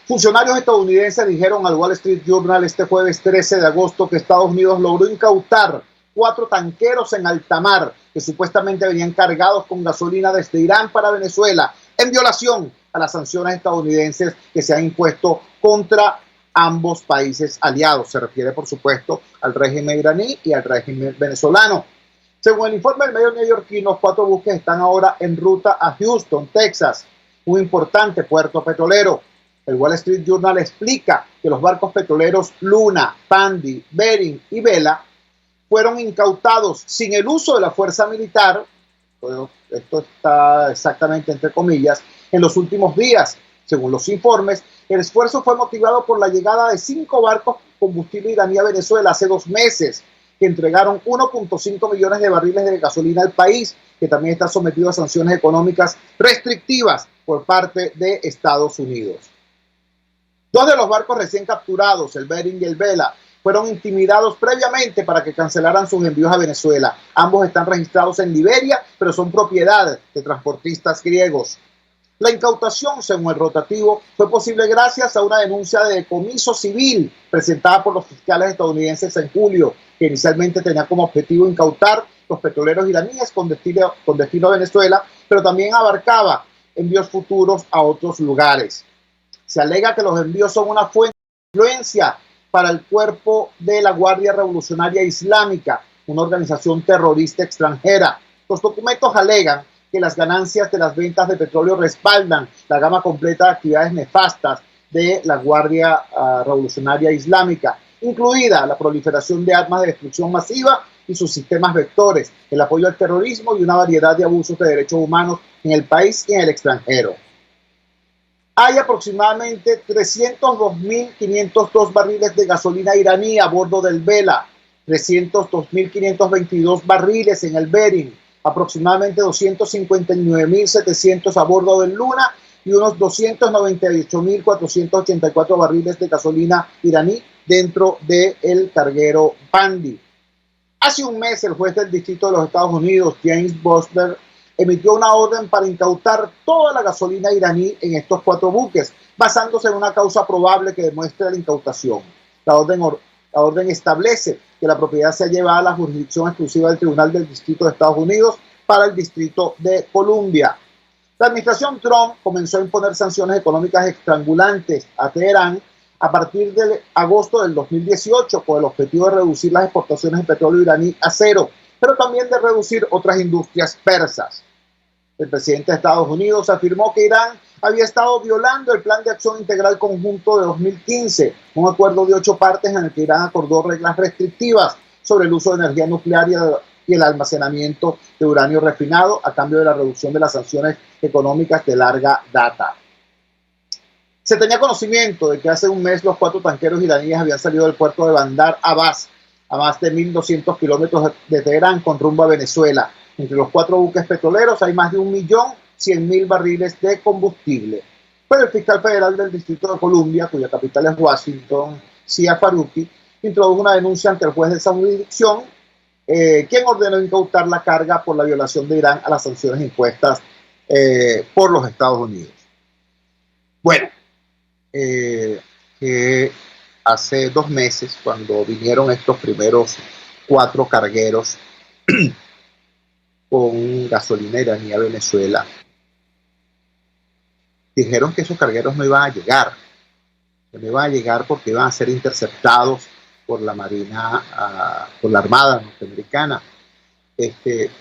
S3: Funcionarios estadounidenses dijeron al Wall Street Journal este jueves 13 de agosto que Estados Unidos logró incautar 4 tanqueros en alta mar que supuestamente venían cargados con gasolina desde Irán para Venezuela, en violación a las sanciones estadounidenses que se han impuesto contra ambos países aliados. Se refiere, por supuesto, al régimen iraní y al régimen venezolano. Según el informe del medio neoyorquino, los 4 buques están ahora en ruta a Houston, Texas, un importante puerto petrolero. El Wall Street Journal explica que los barcos petroleros Luna, Pandy, Bering y Vela fueron incautados sin el uso de la fuerza militar, bueno, esto está exactamente entre comillas, en los últimos días. Según los informes, el esfuerzo fue motivado por la llegada de 5 barcos con combustible iraní a Venezuela hace 2 meses, que entregaron 1.5 millones de barriles de gasolina al país, que también está sometido a sanciones económicas restrictivas por parte de Estados Unidos. 2 de los barcos recién capturados, el Bering y el Vela, fueron intimidados previamente para que cancelaran sus envíos a Venezuela. Ambos están registrados en Liberia, pero son propiedad de transportistas griegos. La incautación, según el rotativo, fue posible gracias a una denuncia de decomiso civil presentada por los fiscales estadounidenses en julio, que inicialmente tenía como objetivo incautar los petroleros iraníes con destino a Venezuela, pero también abarcaba envíos futuros a otros lugares. Se alega que los envíos son una fuente de influencia para el cuerpo de la Guardia Revolucionaria Islámica, una organización terrorista extranjera. Los documentos alegan que las ganancias de las ventas de petróleo respaldan la gama completa de actividades nefastas de la Guardia Revolucionaria Islámica, incluida la proliferación de armas de destrucción masiva y sus sistemas vectores, el apoyo al terrorismo y una variedad de abusos de derechos humanos en el país y en el extranjero. Hay aproximadamente 302.502 barriles de gasolina iraní a bordo del Vela, 302.522 barriles en el Bering, aproximadamente 259.700 a bordo del Luna y unos 298.484 barriles de gasolina iraní dentro del carguero Bandi. Hace un mes, el juez del Distrito de los Estados Unidos, James Bosler, emitió una orden para incautar toda la gasolina iraní en estos 4 buques, basándose en una causa probable que demuestre la incautación. La orden establece que la propiedad sea llevada a la jurisdicción exclusiva del Tribunal del Distrito de Estados Unidos para el Distrito de Columbia. La administración Trump comenzó a imponer sanciones económicas estrangulantes a Teherán a partir de agosto del 2018 con el objetivo de reducir las exportaciones de petróleo iraní a cero, pero también de reducir otras industrias persas. El presidente de Estados Unidos afirmó que Irán había estado violando el Plan de Acción Integral Conjunto de 2015, un acuerdo de 8 partes en el que Irán acordó reglas restrictivas sobre el uso de energía nuclear y el almacenamiento de uranio refinado a cambio de la reducción de las sanciones económicas de larga data. Se tenía conocimiento de que hace un mes los 4 tanqueros iraníes habían salido del puerto de Bandar Abbas, a más de 1.200 kilómetros de Teherán, con rumbo a Venezuela. Entre los 4 buques petroleros hay más de 1.100.000 barriles de combustible. Pero el fiscal federal del Distrito de Columbia, cuya capital es Washington, Sia Faruqi, introdujo una denuncia ante el juez de esa jurisdicción, quien ordenó incautar la carga por la violación de Irán a las sanciones impuestas por los Estados Unidos. Bueno, hace 2 meses, cuando vinieron estos primeros 4 cargueros con gasolina iraní a Venezuela, dijeron que esos cargueros no iban a llegar, porque iban a ser interceptados por la Marina, por la Armada norteamericana.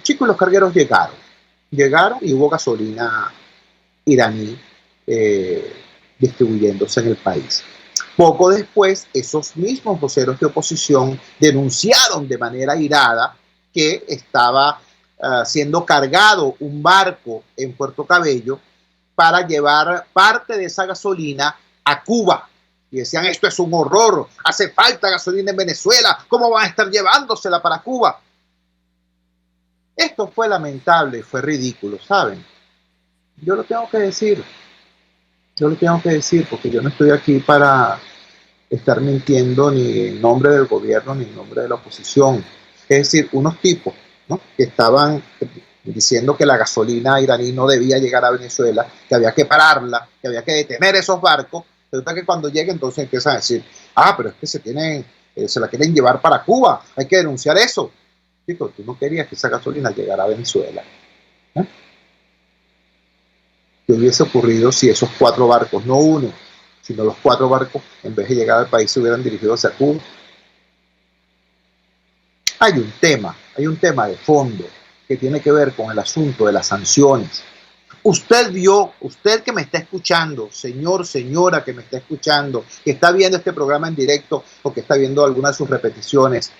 S3: Chicos, los cargueros llegaron y hubo gasolina iraní distribuyéndose en el país. Poco después, esos mismos voceros de oposición denunciaron de manera irada que estaba siendo cargado un barco en Puerto Cabello para llevar parte de esa gasolina a Cuba. Y decían, esto es un horror, hace falta gasolina en Venezuela, ¿cómo van a estar llevándosela para Cuba? Esto fue lamentable, fue ridículo, ¿saben? Yo lo tengo que decir, porque yo no estoy aquí para estar mintiendo ni en nombre del gobierno ni en nombre de la oposición. Es decir, unos tipos, ¿no?, que estaban diciendo que la gasolina iraní no debía llegar a Venezuela, que había que pararla, que había que detener esos barcos. Resulta que cuando llegue entonces empiezan a decir, pero es que se la quieren llevar para Cuba, hay que denunciar eso. Chicos, tú no querías que esa gasolina llegara a Venezuela. ¿Qué hubiese ocurrido si esos 4 barcos, no uno, sino los 4 barcos, en vez de llegar al país, se hubieran dirigido hacia Cuba? Hay un tema de fondo que tiene que ver con el asunto de las sanciones. Usted que me está escuchando, señor, señora que me está escuchando, que está viendo este programa en directo o que está viendo alguna de sus repeticiones,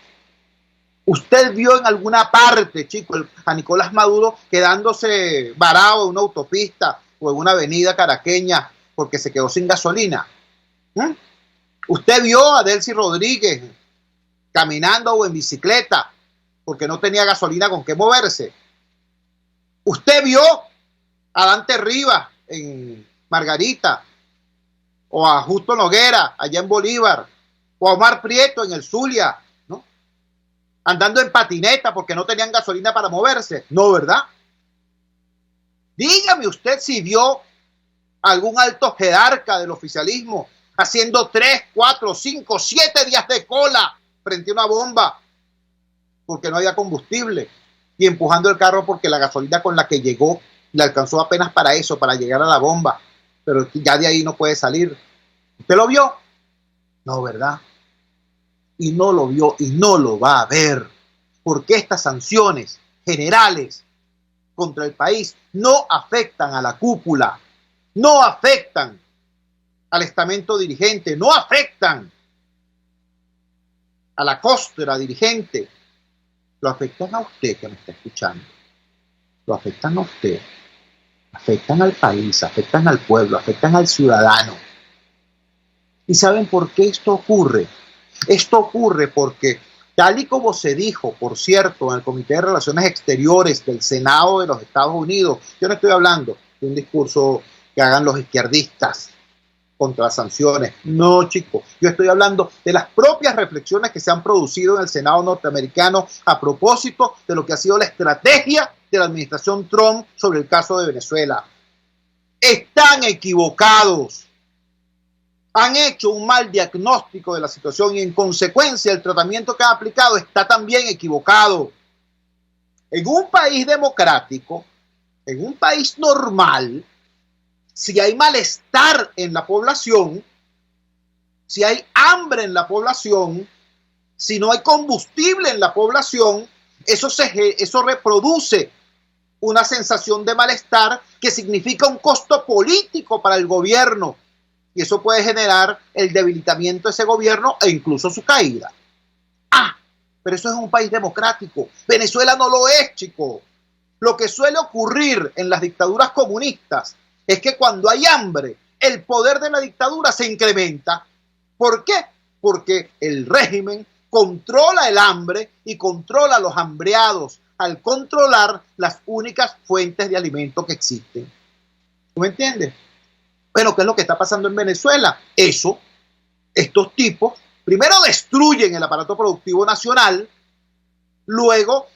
S3: usted vio en alguna parte, chicos, a Nicolás Maduro quedándose varado en una autopista o en una avenida caraqueña porque se quedó sin gasolina. Usted vio a Delcy Rodríguez caminando o en bicicleta porque no tenía gasolina con qué moverse. Usted vio a Dante Rivas en Margarita, o a Justo Noguera allá en Bolívar, o a Omar Prieto en el Zulia, ¿no?, andando en patineta porque no tenían gasolina para moverse. No, ¿verdad? Dígame usted si vio algún alto jerarca del oficialismo haciendo 3, 4, 5, 7 días de cola frente a una bomba porque no había combustible y empujando el carro porque la gasolina con la que llegó le alcanzó apenas para eso, para llegar a la bomba, pero ya de ahí no puede salir. ¿Usted lo vio? No, ¿verdad? Y no lo vio y no lo va a ver, porque estas sanciones generales contra el país no afectan a la cúpula, no afectan al estamento dirigente, no afectan a la costra dirigente, lo afectan a usted que me está escuchando, lo afectan a usted, afectan al país, afectan al pueblo, afectan al ciudadano. ¿Y saben por qué esto ocurre? Esto ocurre porque, tal y como se dijo, por cierto, en el Comité de Relaciones Exteriores del Senado de los Estados Unidos, yo no estoy hablando de un discurso que hagan los izquierdistas contra las sanciones. No, chicos, yo estoy hablando de las propias reflexiones que se han producido en el Senado norteamericano a propósito de lo que ha sido la estrategia de la administración Trump sobre el caso de Venezuela. Están equivocados. Han hecho un mal diagnóstico de la situación y en consecuencia el tratamiento que han aplicado está también equivocado. En un país democrático, en un país normal, si hay malestar en la población, si hay hambre en la población, si no hay combustible en la población, eso reproduce una sensación de malestar que significa un costo político para el gobierno. Y eso puede generar el debilitamiento de ese gobierno e incluso su caída. Pero eso es un país democrático. Venezuela no lo es, chicos. Lo que suele ocurrir en las dictaduras comunistas es que cuando hay hambre, el poder de la dictadura se incrementa. ¿Por qué? Porque el régimen controla el hambre y controla a los hambreados al controlar las únicas fuentes de alimento que existen. ¿Tú me entiendes? Bueno, ¿qué es lo que está pasando en Venezuela? Estos tipos primero destruyen el aparato productivo nacional, luego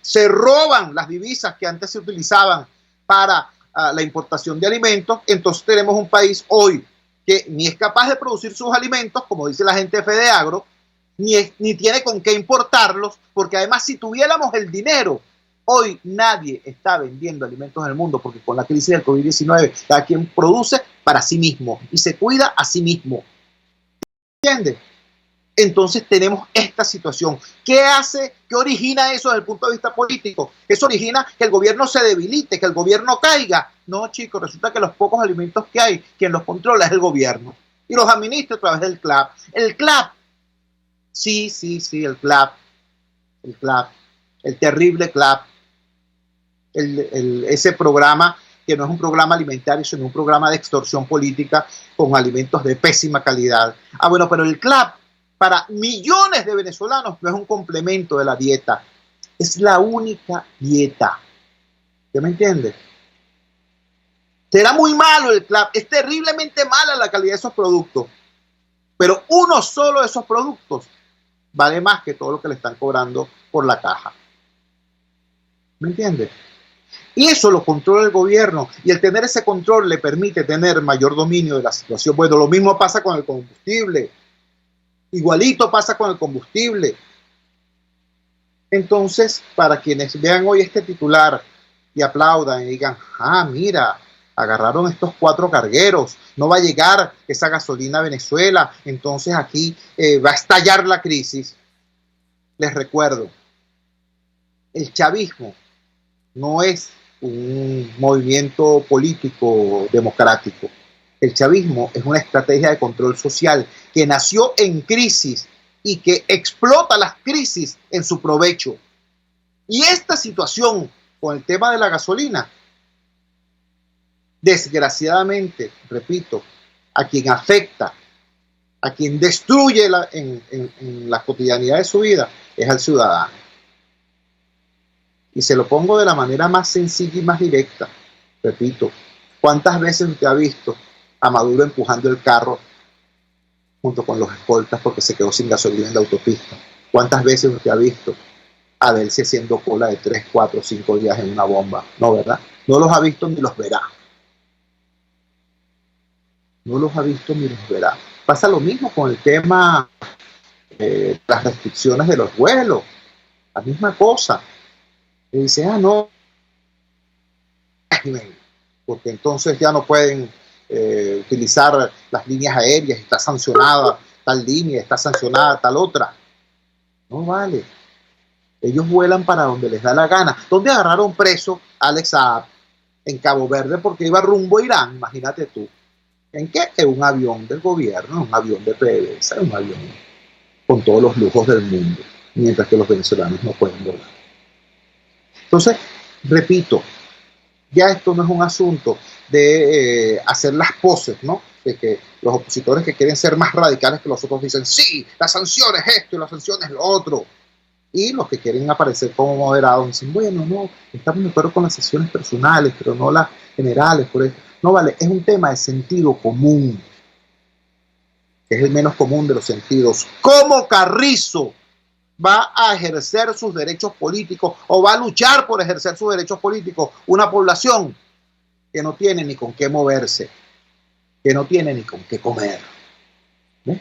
S3: se roban las divisas que antes se utilizaban para la importación de alimentos. Entonces tenemos un país hoy que ni es capaz de producir sus alimentos, como dice la gente de FEDEAGRO, ni tiene con qué importarlos, porque además si tuviéramos el dinero, hoy nadie está vendiendo alimentos en el mundo, porque con la crisis del COVID-19 cada quien produce para sí mismo y se cuida a sí mismo. ¿Entiendes? Entonces tenemos esta situación. ¿Qué origina eso desde el punto de vista político? Eso origina que el gobierno se debilite, que el gobierno caiga. No, chicos, resulta que los pocos alimentos que hay, quien los controla es el gobierno y los administra a través del CLAP. El CLAP, sí, el CLAP, el terrible CLAP, ese programa que no es un programa alimentario, sino un programa de extorsión política con alimentos de pésima calidad. Bueno, pero el CLAP para millones de venezolanos no es un complemento de la dieta, es la única dieta. ¿Usted me entiende? Será muy malo el CLAP, es terriblemente mala la calidad de esos productos, pero uno solo de esos productos vale más que todo lo que le están cobrando por la caja. ¿Me entiende? Y eso lo controla el gobierno, y el tener ese control le permite tener mayor dominio de la situación. Bueno, lo mismo pasa con el combustible. Igualito pasa con el combustible. Entonces, para quienes vean hoy este titular y aplaudan y digan, mira, agarraron estos 4 cargueros, no va a llegar esa gasolina a Venezuela, entonces aquí va a estallar la crisis. Les recuerdo, el chavismo no es un movimiento político democrático. El chavismo es una estrategia de control social que nació en crisis y que explota las crisis en su provecho. Y esta situación con el tema de la gasolina, desgraciadamente, repito, a quien afecta, a quien destruye en la cotidianidad de su vida, es al ciudadano. Y se lo pongo de la manera más sencilla y más directa. Repito, ¿cuántas veces usted ha visto a Maduro empujando el carro junto con los escoltas porque se quedó sin gasolina en la autopista? ¿Cuántas veces usted ha visto a Delcy haciendo cola de 3, 4, 5 días en una bomba? No, ¿verdad? No los ha visto ni los verá. No los ha visto ni los verá. Pasa lo mismo con el tema de las restricciones de los vuelos. La misma cosa. Y dice, no, porque entonces ya no pueden utilizar las líneas aéreas, está sancionada tal línea, está sancionada tal otra. No vale. Ellos vuelan para donde les da la gana. ¿Dónde agarraron preso a Alex Saab? En Cabo Verde, porque iba rumbo a Irán, imagínate tú. ¿En qué? En un avión del gobierno, un avión de PDVSA, un avión con todos los lujos del mundo, mientras que los venezolanos no pueden volar. Entonces, repito, ya esto no es un asunto de hacer las poses, ¿no? De que los opositores que quieren ser más radicales que los otros dicen, sí, las sanciones esto y las sanciones lo otro. Y los que quieren aparecer como moderados dicen, bueno, no, estamos de acuerdo con las sanciones personales, pero no las generales. Por eso. No vale, es un tema de sentido común. Es el menos común de los sentidos. ¿Cómo Carrizo va a ejercer sus derechos políticos o va a luchar por ejercer sus derechos políticos una población que no tiene ni con qué moverse, que no tiene ni con qué comer? ¿Ve?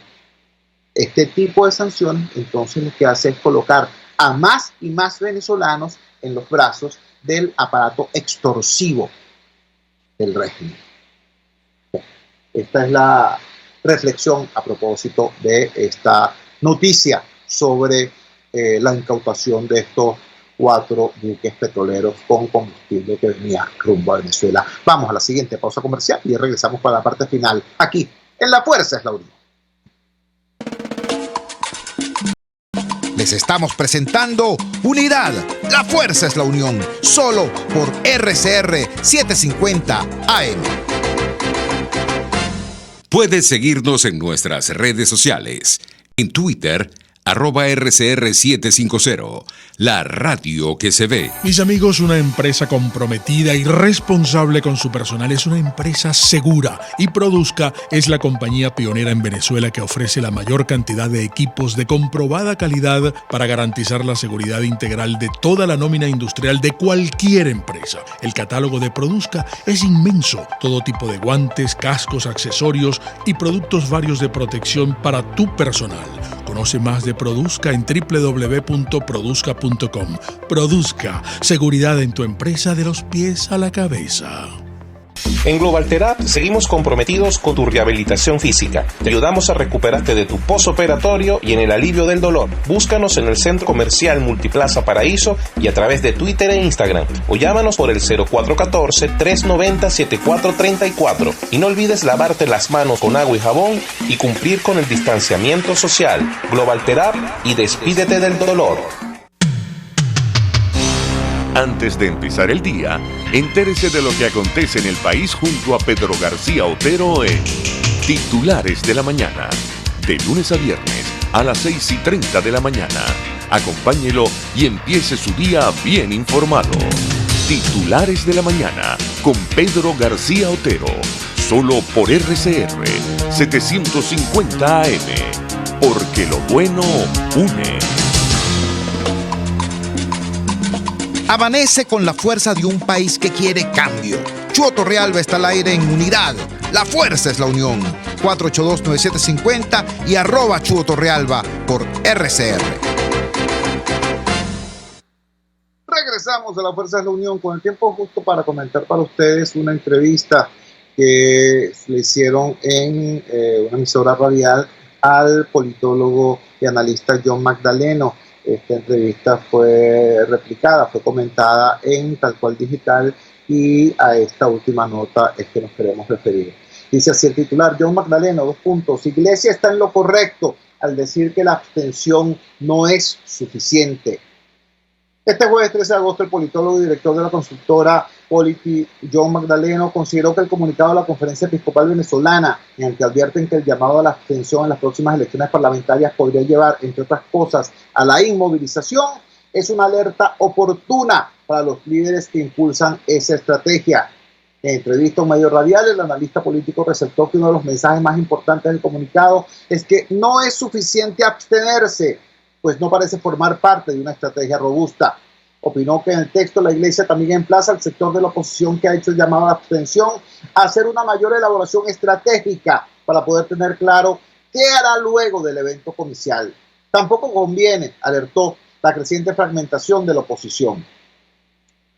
S3: Este tipo de sanciones entonces lo que hace es colocar a más y más venezolanos en los brazos del aparato extorsivo del régimen. Esta es la reflexión a propósito de esta noticia sobre la incautación de estos 4 buques petroleros con combustible que venía rumbo a Venezuela. Vamos a la siguiente pausa comercial y regresamos para la parte final aquí en La Fuerza es la Unión.
S1: Les estamos presentando Unidad, la fuerza es la unión, solo por RCR 750 AM.
S6: Puedes seguirnos en nuestras redes sociales. En Twitter, @RCR750, la radio que se ve.
S8: Mis amigos, una empresa comprometida y responsable con su personal es una empresa segura, y Produzca es la compañía pionera en Venezuela que ofrece la mayor cantidad de equipos de comprobada calidad para garantizar la seguridad integral de toda la nómina industrial de cualquier empresa. El catálogo de Produzca es inmenso, todo tipo de guantes, cascos, accesorios y productos varios de protección para tu personal. Conoce más de Produzca en www.produzca.com. Produzca, seguridad en tu empresa de los pies a la cabeza.
S9: En Global Therapy seguimos comprometidos con tu rehabilitación física. Te ayudamos a recuperarte de tu postoperatorio y en el alivio del dolor. Búscanos en el Centro Comercial Multiplaza Paraíso y a través de Twitter e Instagram. O llámanos por el 0414-390-7434. Y no olvides lavarte las manos con agua y jabón y cumplir con el distanciamiento social. Global Therapy y despídete del dolor.
S4: Antes de empezar el día, entérese de lo que acontece en el país junto a Pedro García Otero en Titulares de la Mañana. De lunes a viernes a las 6:30 de la mañana. Acompáñelo y empiece su día bien informado. Titulares de la Mañana con Pedro García Otero. Solo por RCR 750 AM. Porque lo bueno une.
S1: Amanece con la fuerza de un país que quiere cambio. Chuo Torrealba está al aire en Unidad. La fuerza es la unión. 482-9750 y @Chuo Torrealba por RCR.
S3: Regresamos a La Fuerza es la Unión con el tiempo justo para comentar para ustedes una entrevista que le hicieron en una emisora radial al politólogo y analista John Magdaleno. Esta entrevista fue replicada, fue comentada en Tal Cual Digital y a esta última nota es que nos queremos referir. Dice así el titular: John Magdaleno, 2 puntos. Iglesia está en lo correcto al decir que la abstención no es suficiente. Este jueves 13 de agosto, el politólogo y director de la consultora Polity, John Magdaleno, consideró que el comunicado de la Conferencia Episcopal Venezolana, en el que advierten que el llamado a la abstención en las próximas elecciones parlamentarias podría llevar, entre otras cosas, a la inmovilización, es una alerta oportuna para los líderes que impulsan esa estrategia. En entrevista a un medio radial, el analista político resaltó que uno de los mensajes más importantes del comunicado es que no es suficiente abstenerse, pues no parece formar parte de una estrategia robusta. Opinó que en el texto la Iglesia también emplaza al sector de la oposición que ha hecho el llamado a abstención a hacer una mayor elaboración estratégica para poder tener claro qué hará luego del evento comicial. Tampoco conviene, alertó, la creciente fragmentación de la oposición.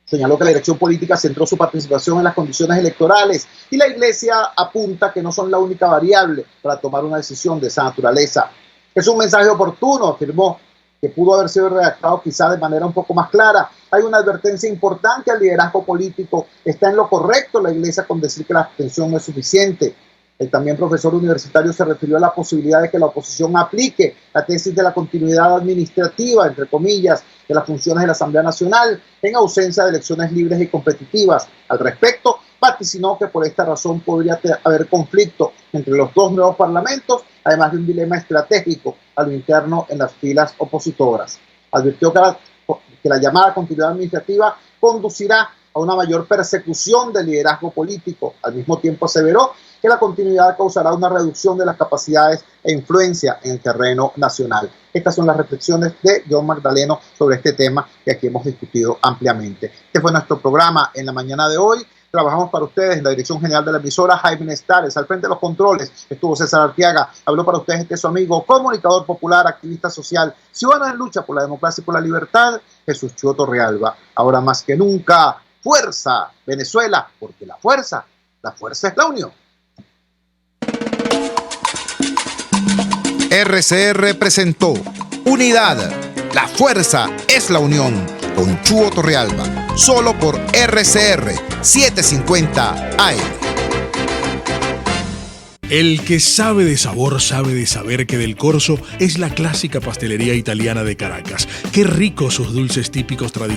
S3: Señaló que la dirección política centró su participación en las condiciones electorales y la Iglesia apunta que no son la única variable para tomar una decisión de esa naturaleza. Es un mensaje oportuno, afirmó, que pudo haber sido redactado quizá de manera un poco más clara. Hay una advertencia importante al liderazgo político. Está en lo correcto la Iglesia con decir que la abstención no es suficiente. El también profesor universitario se refirió a la posibilidad de que la oposición aplique la tesis de la continuidad administrativa, entre comillas, de las funciones de la Asamblea Nacional en ausencia de elecciones libres y competitivas. Al respecto, vaticinó que por esta razón podría haber conflicto entre los 2 nuevos parlamentos, además de un dilema estratégico a lo interno en las filas opositoras. Advirtió que la llamada continuidad administrativa conducirá a a una mayor persecución del liderazgo político. Al mismo tiempo aseveró que la continuidad causará una reducción de las capacidades e influencia en el terreno nacional. Estas son las reflexiones de John Magdaleno sobre este tema que aquí hemos discutido ampliamente. Este fue nuestro programa en la mañana de hoy. Trabajamos para ustedes en la dirección general de la emisora, Jaime Nestares. Al frente de los controles estuvo César Arteaga. Habló para ustedes su amigo, comunicador popular, activista social, ciudadano en lucha por la democracia y por la libertad, Jesús Chúo Torrealba. Ahora más que nunca, fuerza Venezuela, porque la fuerza es la unión.
S1: RCR presentó Unidad, la fuerza es la unión, con Chúo Torrealba, solo por RCR 750 AM.
S8: El que sabe de sabor sabe de saber que Del Corso es la clásica pastelería italiana de Caracas. Qué ricos sus dulces típicos tradicionales.